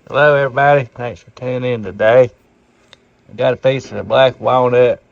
Hello everybody, thanks for tuning in today. I got a piece of the black walnut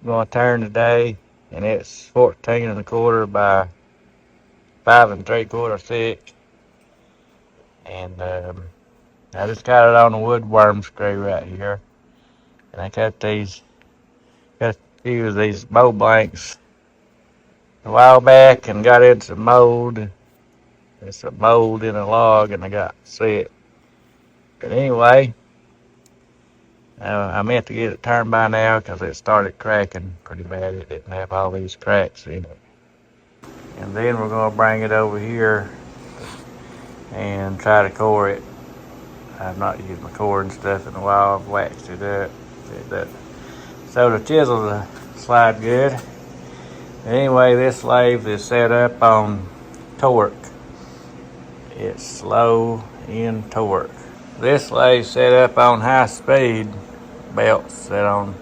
I'm going to turn today, and it's 14 1/4 by 5 3/4 thick. And I just got it on a wood worm screw right here. And I got a few of these mold blanks a while back and got into some mold. It's a mold in a log and I got sick. But anyway, I meant to get it turned by now because it started cracking pretty bad. It didn't have all these cracks in it. And then we're going to bring it over here and try to core it. I've not used my core and stuff in a while. I've waxed it up. So the chisel will slide good. Anyway, this lathe is set up on torque. It's slow in torque. This lathe set up on high speed belts set on,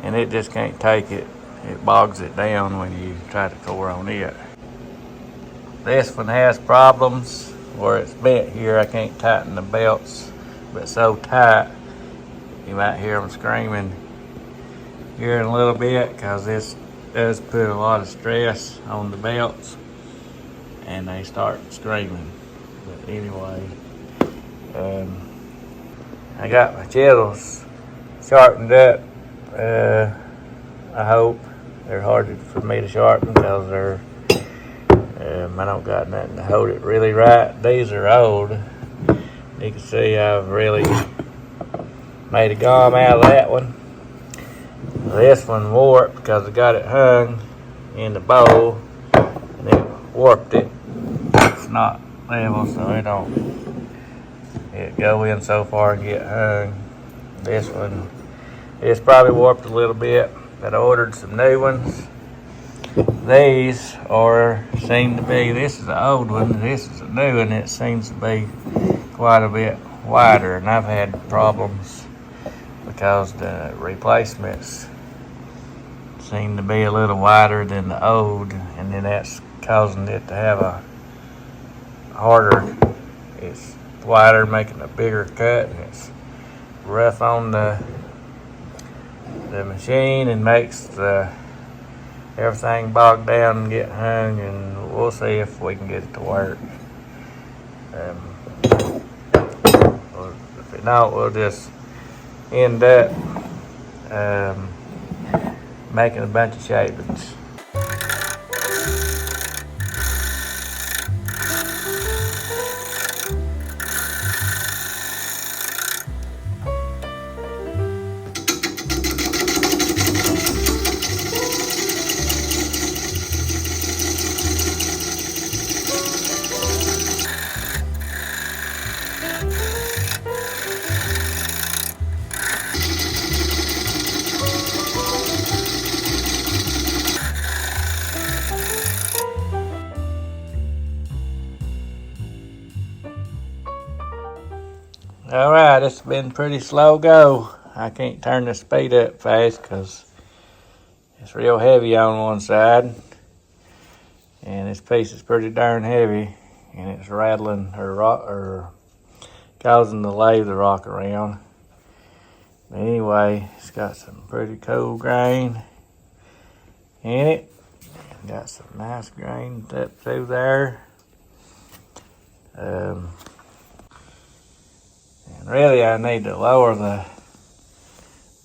and it just can't take it. It bogs it down when you try to core on it. This one has problems where it's bent here. I can't tighten the belts, but it's so tight you might hear them screaming here in a little bit because this does put a lot of stress on the belts and they start screaming. But anyway, I got my chisels sharpened up. I hope they're hard for me to sharpen because they're I don't got nothing to hold it really right. These are old. You can see I've really made a gum out of that one. This one warped because I got it hung in the bowl and it warped it. It's not level, so it go in so far and get hung. This one is probably warped a little bit, but I ordered some new ones. These seem to be, this is an old one, this is a new one. It seems to be quite a bit wider, and I've had problems because the replacements seem to be a little wider than the old, and then that's causing it to have a harder, it's wider, making a bigger cut, and it's rough on the machine and makes everything bogged down and get hung, and we'll see if we can get it to work. If it don't, we'll just end up making a bunch of shavings. Alright, it's been pretty slow go. I can't turn the speed up fast because it's real heavy on one side. And this piece is pretty darn heavy, and it's rattling or causing the lathe to rock around. But anyway, it's got some pretty cool grain in it. Got some nice grain up through there. And really I need to lower the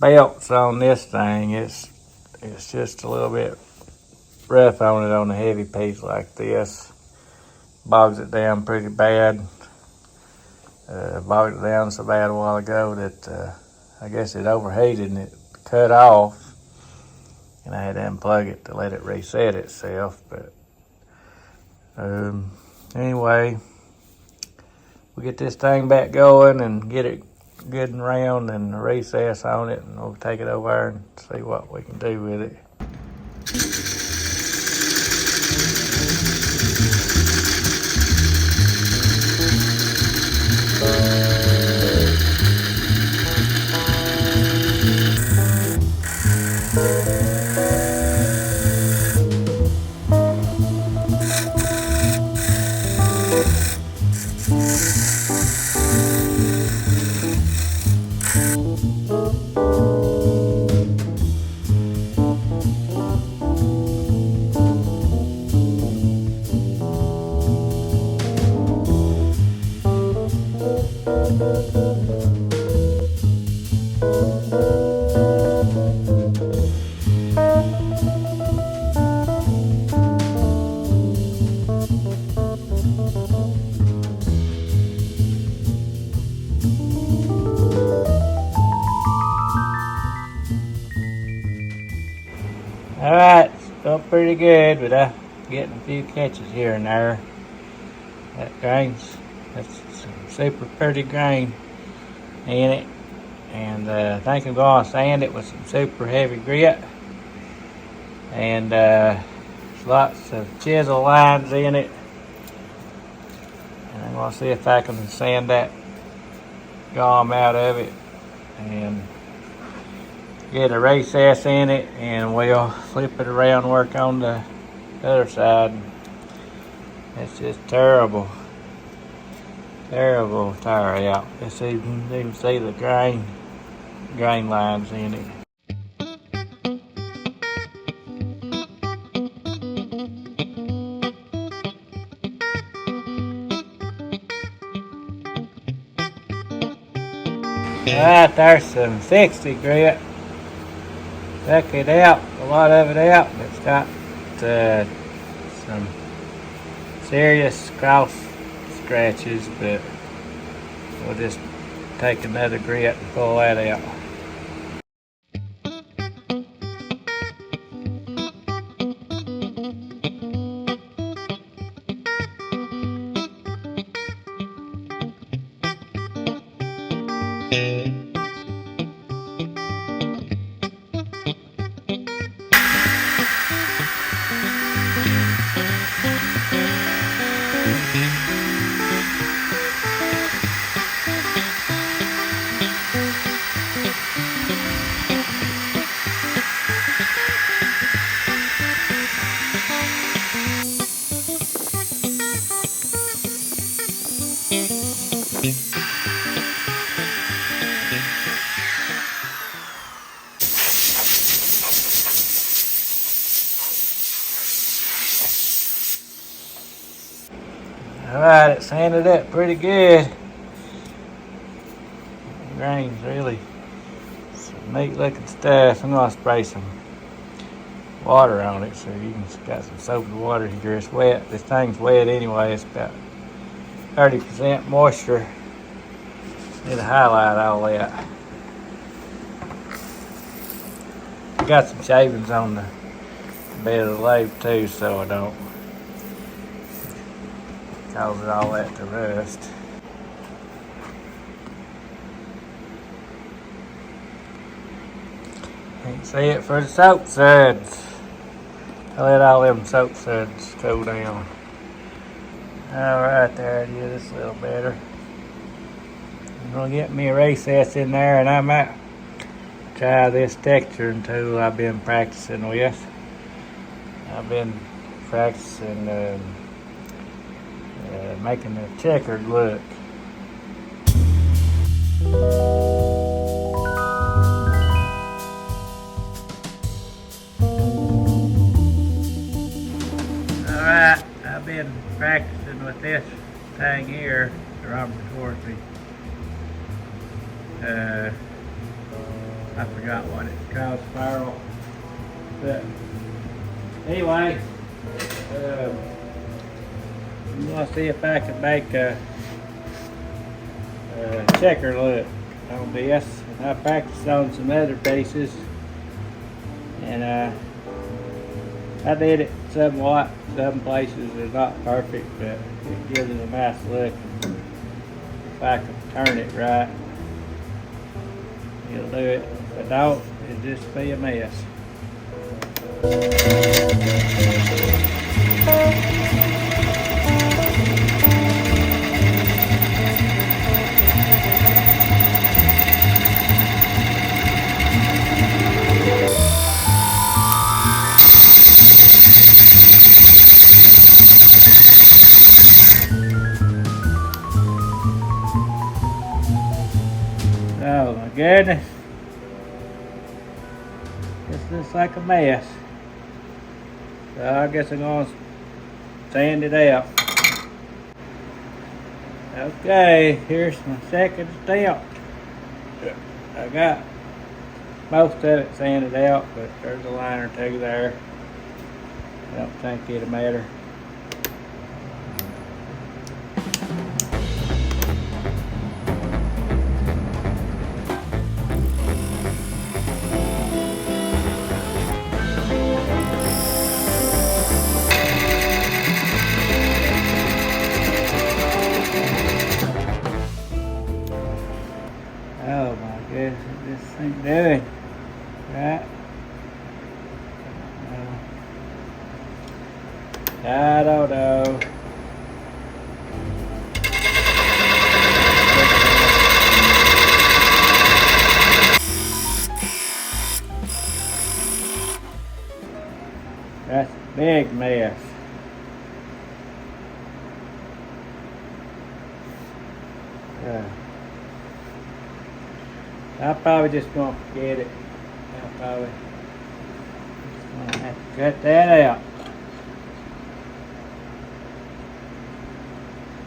belts on this thing. It's just a little bit rough on it on a heavy piece like this. Bogs it down pretty bad. Bogged it down so bad a while ago that I guess it overheated and it cut off. And I had to unplug it to let it reset itself. But anyway, we'll get this thing back going and get it good and round and recess on it, and we'll take it over there and see what we can do with it. Alright, it's going pretty good, but I'm getting a few catches here and there. That's some super pretty grain in it. And I think I'm going to sand it with some super heavy grit. And there's lots of chisel lines in it. And I'm going to see if I can sand that gum out of it and get a recess in it, and we'll flip it around and work on the other side. It's just terrible tire out. Let's even see the grain lines in it. Alright, there's some 60 grit. Check it out, a lot of it out. It's got some serious cross scratches, but we'll just take another grit and pull that out. Alright, it sanded up pretty good. The grain's really some neat looking stuff. I'm going to spray some water on it so you can got some soapy water here. It's wet. This thing's wet anyway. It's got 30% moisture. Need to highlight all that. I got some shavings on the bed of the lathe too, so I don't cause it all that to rust. Can't see it for the soap suds. I let all them soap suds cool down. Alright, there it is, it's a little better. I'm gonna get me a recess in there, and I might try this texturing tool I've been practicing with. I've been practicing making a checkered look. Alright, I've been practicing with this thing here, the Robert towards me. I forgot what it's called, spiral. But anyway, I'm going to see if I can make a checker look on this. I practiced on some other pieces, and I did it somewhat. Some places are not perfect, but it gives it a nice look. If I can turn it right, it'll do it. If I don't, it'll just be a mess. Oh my goodness. This looks like a mess. So I guess I'm going to sand it out. Okay, here's my second step. I got most of it sanded out, but there's a line or two there. I don't think it'll matter. Oh my goodness, this ain't doing right. I don't know. That's a big mess. I'll probably just gonna forget it. I'll probably just gonna have to cut that out.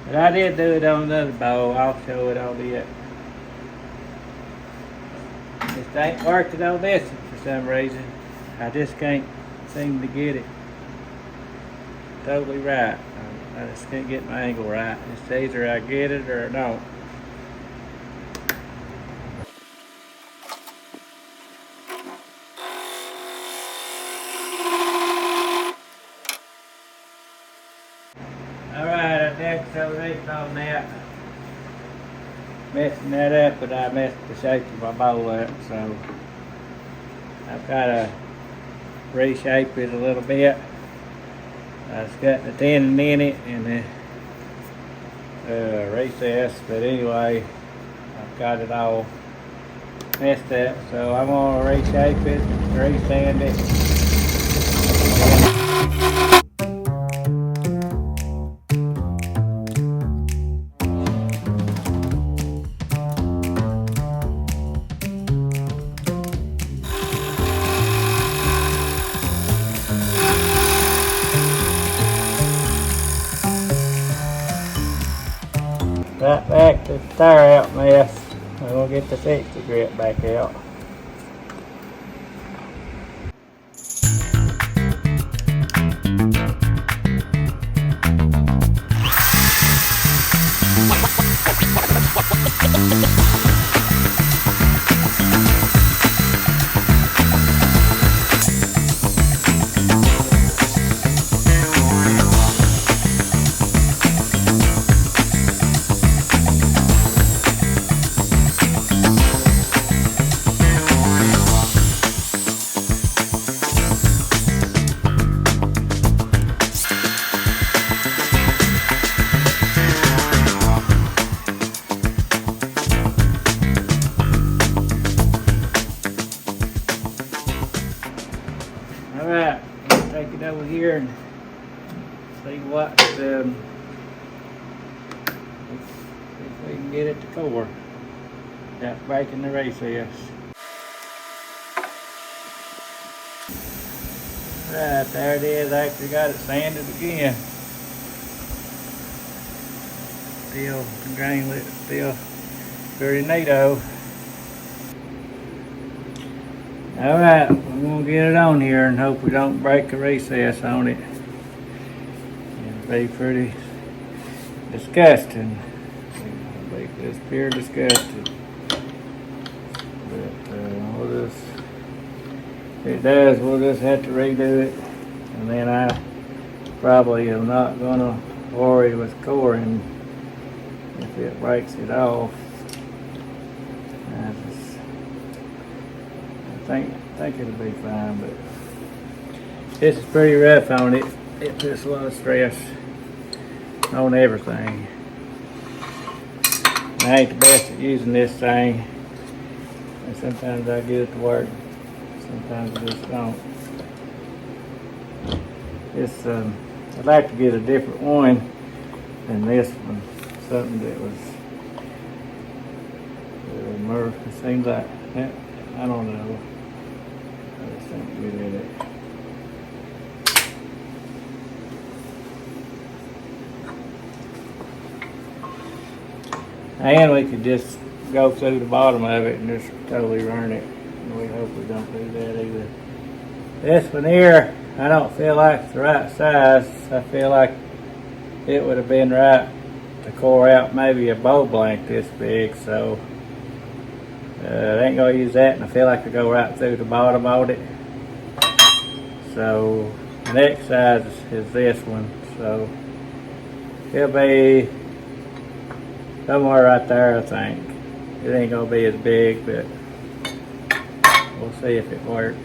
But I did do it on another bowl. I'll show it on it. Just ain't working on this one for some reason. I just can't seem to get it totally right. I just can't get my angle right. It's either I get it or I don't. Alright, I think so right on that. Messing that up, but I messed the shape of my bowl up, so I've got to reshape it a little bit. It's got the tenon in it and the recess, but anyway, I've got it all messed up, so I'm going to reshape it, resand it. Right back to the tire out mess. I'm going to get the 60 grit back out. Alright, let's take it over here and see what if we can get it to core without breaking the recess. Right, there it is. I actually got it sanded again. Still, the grain looks still pretty neato. Alright, I'm going to get it on here and hope we don't break a recess on it. It'll be pretty disgusting. It'll be just pure disgusting. But we'll just, if it does, we'll just have to redo it. And then I probably am not going to worry with coring if it breaks it off. I think it'll be fine, but this is pretty rough on it. It puts a lot of stress on everything. I ain't the best at using this thing, and sometimes I get it to work, sometimes I just don't. I'd like to get a different one than this one, something that was more, it seems like, I don't know. I just don't get in it. And we could just go through the bottom of it and just totally run it. And we hope we don't do that either. This one here, I don't feel like it's the right size. I feel like it would have been right to core out maybe a bow blank this big, so I ain't gonna use that, and I feel like I go right through the bottom of it. So the next size is this one, so it'll be somewhere right there, I think. It ain't gonna be as big, but we'll see if it works.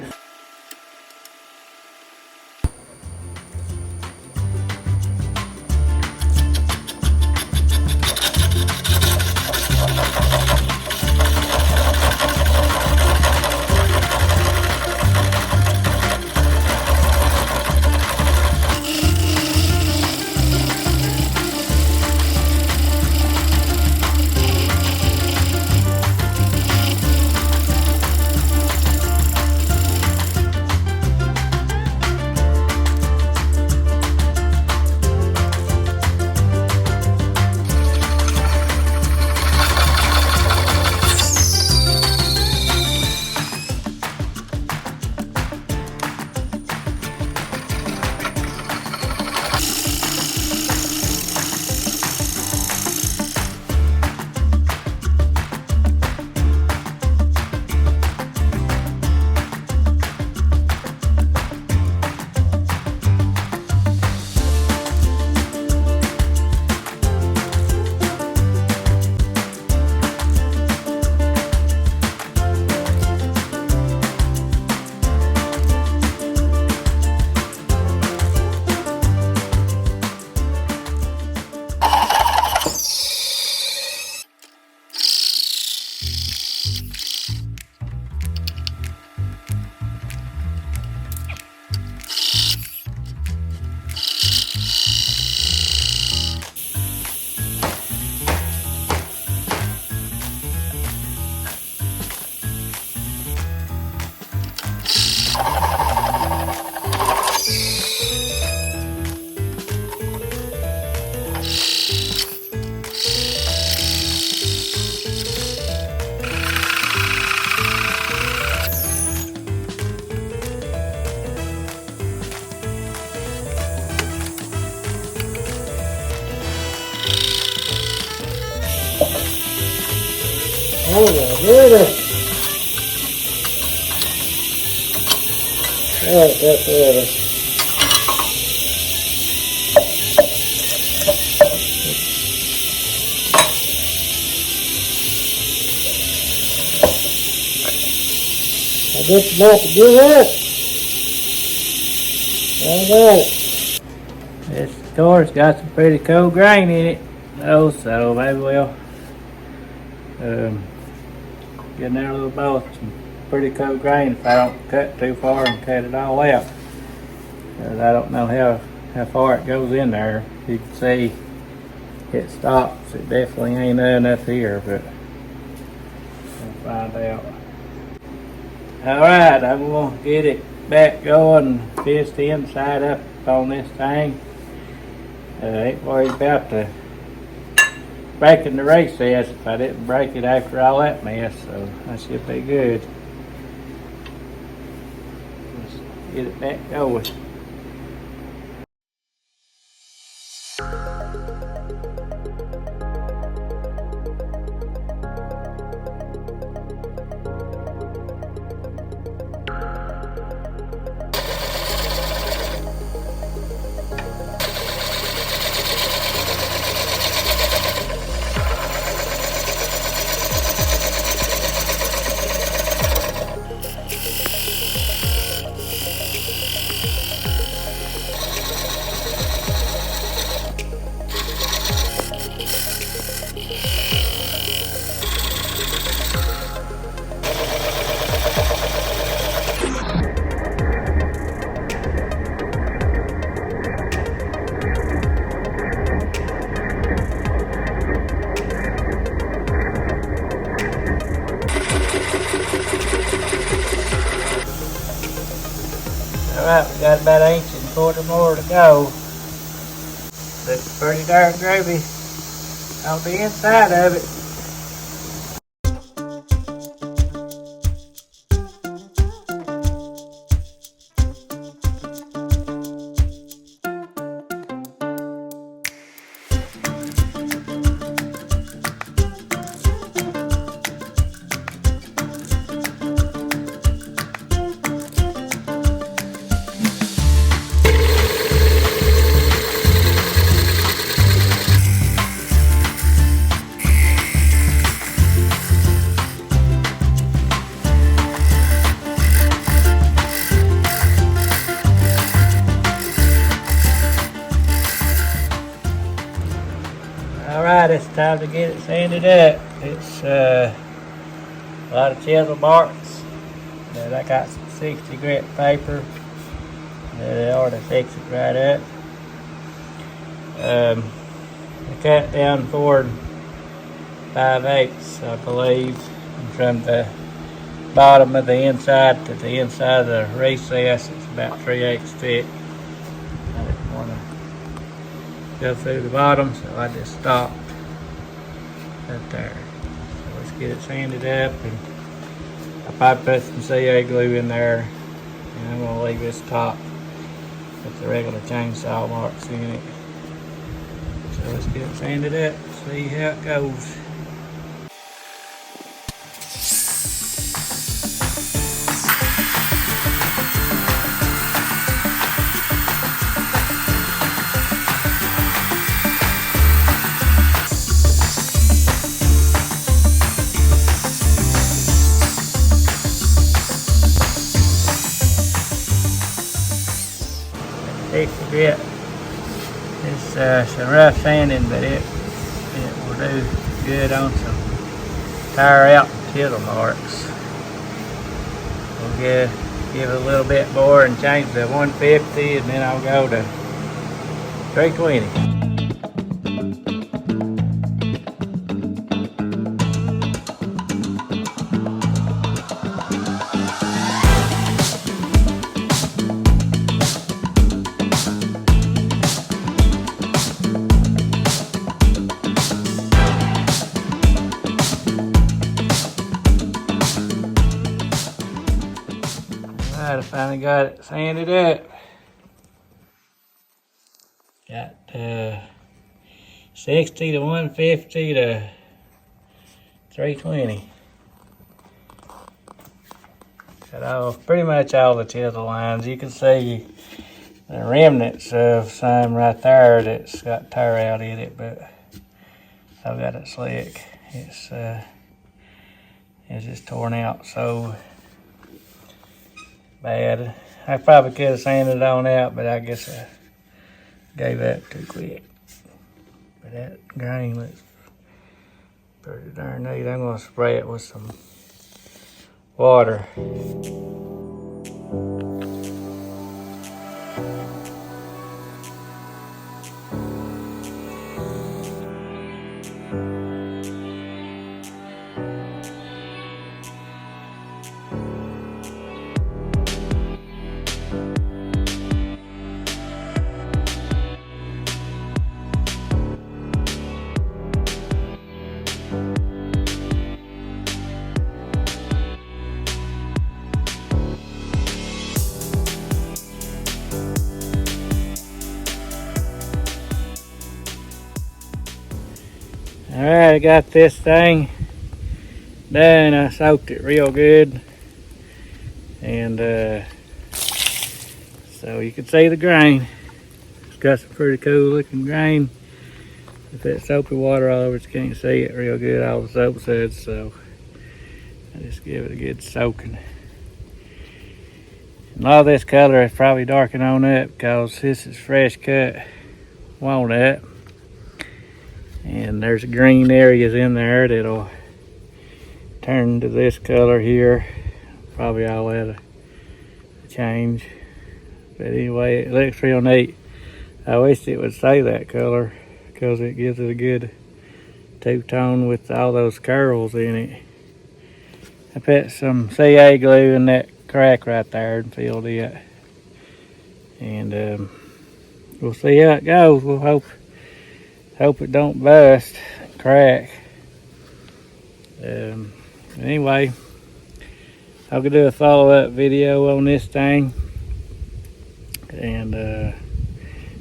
Oh my goodness. Alright, that's better. I just about to do that. I got it. This core's got some pretty cool grain in it, though, so maybe we'll get in there a little both some pretty cool grain if I don't cut too far and cut it all out. Because I don't know how far it goes in there. You can see it stops. It definitely ain't none up here, but we'll find out. Alright, I'm going to get it back going and finish the inside up on this thing. Ain't worried about the breaking the recess if I didn't break it after all that mess, so that should be good. Let's get it back going. Alright, we got about 1 1/4 more to go. Looks pretty darn groovy on the inside of it. time to get it sanded up. It's a lot of chisel marks. I got some 60 grit paper. They ought to fix it right up. I cut down 4 5/8, I believe, from the bottom of the inside to the inside of the recess. It's about 3/8 thick. I didn't want to go through the bottom, so I just stopped right there. So let's get it sanded up, and I'll probably put some CA glue in there, and I'm going to leave this top with the regular chainsaw marks in it. So let's get it sanded up, see how it goes. Fix it yet. It's some rough sanding, but it will do good on some tire out and chisel marks. We'll give it a little bit more and change the 150, and then I'll go to 320. I finally got it sanded up. Got 60 to 150 to 320. Got pretty much all the chisel lines. You can see the remnants of some right there that's got tire out in it, but I've got it slick. It's just torn out so bad. I probably could have sanded it on out, but I guess I gave up too quick. But that grain looks pretty darn neat. I'm going to spray it with some water. Alright, I got this thing done. I soaked it real good, and so you can see the grain. It's got some pretty cool looking grain. If that soapy water all over it, you can't see it real good, all the soap suds, so I just give it a good soaking. And all this color is probably darkening on up because this is fresh cut walnut. And there's green areas in there that'll turn to this color here. Probably all that change. But anyway, it looks real neat. I wish it would say that color because it gives it a good two-tone with all those curls in it. I put some CA glue in that crack right there and filled it. And we'll see how it goes. We'll hope it don't bust, crack. Anyway, I could do a follow-up video on this thing, and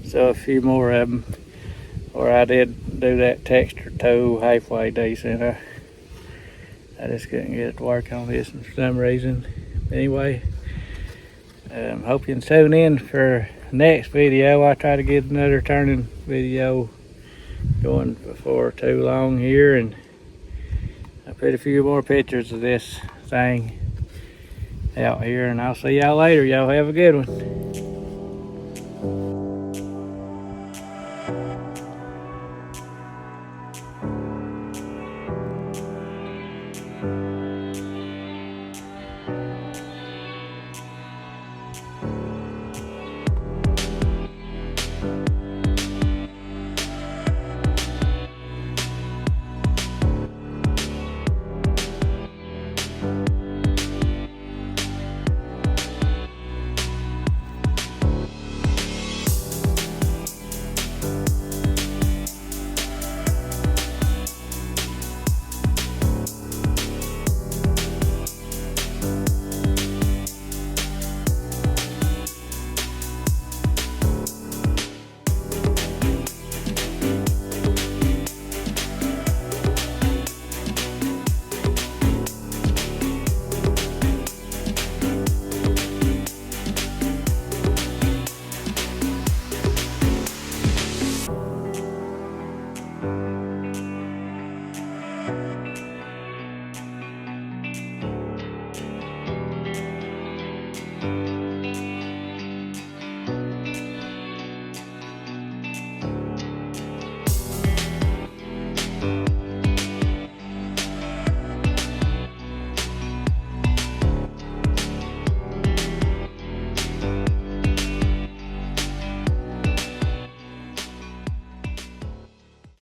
so a few more of them. Or I did do that texture toe halfway decent. I just couldn't get it to work on this for some reason. Anyway, hope you can tune in for the next video. I'll try to get another turning video going before too long here, and I put a few more pictures of this thing out here, and I'll see y'all later. Y'all have a good one.